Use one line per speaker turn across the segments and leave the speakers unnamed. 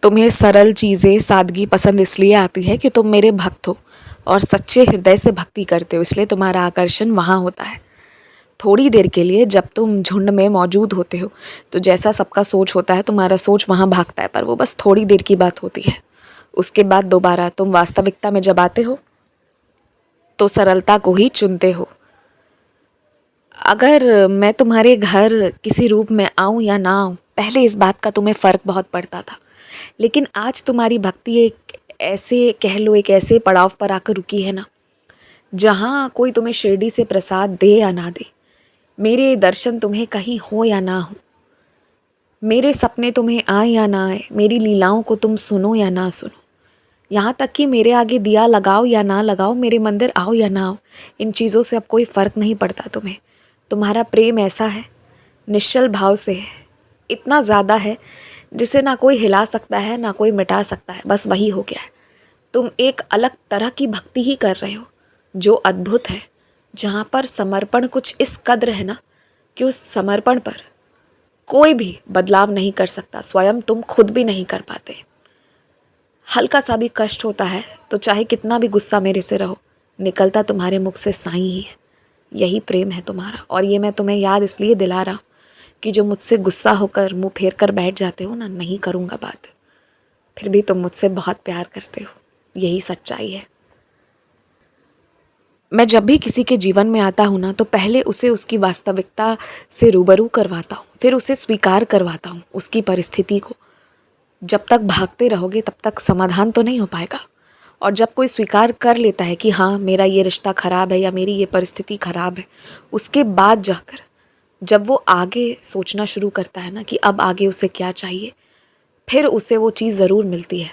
तुम्हें सरल चीज़ें सादगी पसंद इसलिए आती है कि तुम मेरे भक्त हो और सच्चे हृदय से भक्ति करते हो, इसलिए तुम्हारा आकर्षण वहाँ होता है। थोड़ी देर के लिए जब तुम झुंड में मौजूद होते हो तो जैसा सबका सोच होता है तुम्हारा सोच वहाँ भागता है, पर वो बस थोड़ी देर की बात होती है। उसके बाद दोबारा तुम वास्तविकता में जब आते हो तो सरलता को ही चुनते हो। अगर मैं तुम्हारे घर किसी रूप में आऊँ या ना आऊँ, पहले इस बात का तुम्हें फ़र्क बहुत पड़ता था, लेकिन आज तुम्हारी भक्ति एक ऐसे कह लो एक ऐसे पड़ाव पर आकर रुकी है ना, जहाँ कोई तुम्हें शिरडी से प्रसाद दे या ना दे, मेरे दर्शन तुम्हें कहीं हो या ना हो, मेरे सपने तुम्हें आए या ना आए, मेरी लीलाओं को तुम सुनो या ना सुनो, यहाँ तक कि मेरे आगे दिया लगाओ या ना लगाओ, मेरे मंदिर आओ या ना आओ, इन चीज़ों से अब कोई फ़र्क नहीं पड़ता तुम्हें। तुम्हारा प्रेम ऐसा है, निश्चल भाव से है, इतना ज़्यादा है जिसे ना कोई हिला सकता है ना कोई मिटा सकता है, बस वही हो गया है। तुम एक अलग तरह की भक्ति ही कर रहे हो जो अद्भुत है, जहाँ पर समर्पण कुछ इस कद्र है ना कि उस समर्पण पर कोई भी बदलाव नहीं कर सकता, स्वयं तुम खुद भी नहीं कर पाते। हल्का सा भी कष्ट होता है तो चाहे कितना भी गुस्सा मेरे से रहो, निकलता तुम्हारे मुख से साईं ही है। यही प्रेम है तुम्हारा, और ये मैं तुम्हें याद इसलिए दिला रहा हूँ कि जो मुझसे गुस्सा होकर मुंह फेर कर बैठ जाते हो ना, नहीं करूँगा बात, फिर भी तुम मुझसे बहुत प्यार करते हो, यही सच्चाई है। मैं जब भी किसी के जीवन में आता हूँ ना, तो पहले उसे उसकी वास्तविकता से रूबरू करवाता हूँ, फिर उसे स्वीकार करवाता हूँ उसकी परिस्थिति को। जब तक भागते रहोगे तब तक समाधान तो नहीं हो पाएगा, और जब कोई स्वीकार कर लेता है कि हाँ मेरा ये रिश्ता ख़राब है या मेरी ये परिस्थिति ख़राब है, उसके बाद जाकर जब वो आगे सोचना शुरू करता है ना कि अब आगे उसे क्या चाहिए, फिर उसे वो चीज़ ज़रूर मिलती है।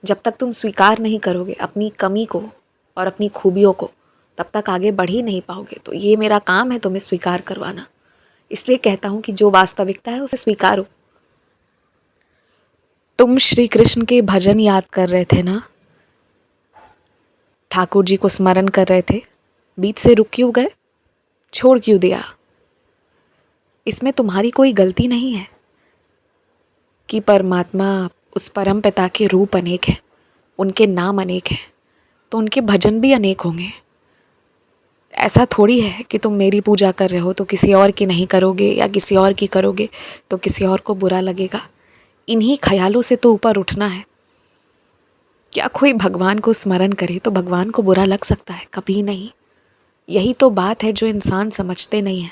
जब तक तुम स्वीकार नहीं करोगे अपनी कमी को और अपनी खूबियों को, तब तक आगे बढ़ ही नहीं पाओगे। तो ये मेरा काम है तुम्हें स्वीकार करवाना, इसलिए कहता हूँ कि जो वास्तविकता है उसे स्वीकारो। तुम श्री कृष्ण के भजन याद कर रहे थे ना, ठाकुर जी को स्मरण कर रहे थे, बीच से रुक क्यों गए, छोड़ क्यों दिया? इसमें तुम्हारी कोई गलती नहीं है कि परमात्मा उस परम पिता के रूप अनेक हैं, उनके नाम अनेक हैं, तो उनके भजन भी अनेक होंगे। ऐसा थोड़ी है कि तुम मेरी पूजा कर रहे हो तो किसी और की नहीं करोगे, या किसी और की करोगे तो किसी और को बुरा लगेगा। इन्हीं ख्यालों से तो ऊपर उठना है। क्या कोई भगवान को स्मरण करे तो भगवान को बुरा लग सकता है? कभी नहीं। यही तो बात है जो इंसान समझते नहीं है,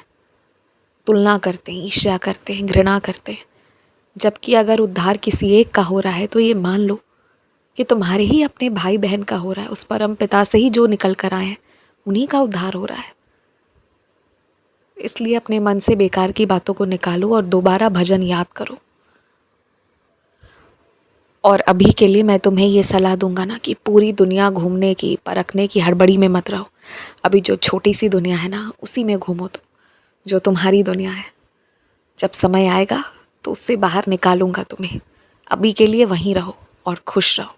तुलना करते हैं, ईर्ष्या करते हैं, घृणा करते हैं। जबकि अगर उद्धार किसी एक का हो रहा है तो ये मान लो कि तुम्हारे ही अपने भाई बहन का हो रहा है, उस परम पिता से ही जो निकल कर आए हैं उन्हीं का उद्धार हो रहा है। इसलिए अपने मन से बेकार की बातों को निकालो और दोबारा भजन याद करो। और अभी के लिए मैं तुम्हें ये सलाह दूंगा ना कि पूरी दुनिया घूमने की परखने की हड़बड़ी में मत रहो। अभी जो छोटी सी दुनिया है ना उसी में घूमो तुम, जो तुम्हारी दुनिया है। जब समय आएगा तो उससे बाहर निकालूंगा तुम्हें। अभी के लिए वहीं रहो और खुश रहो।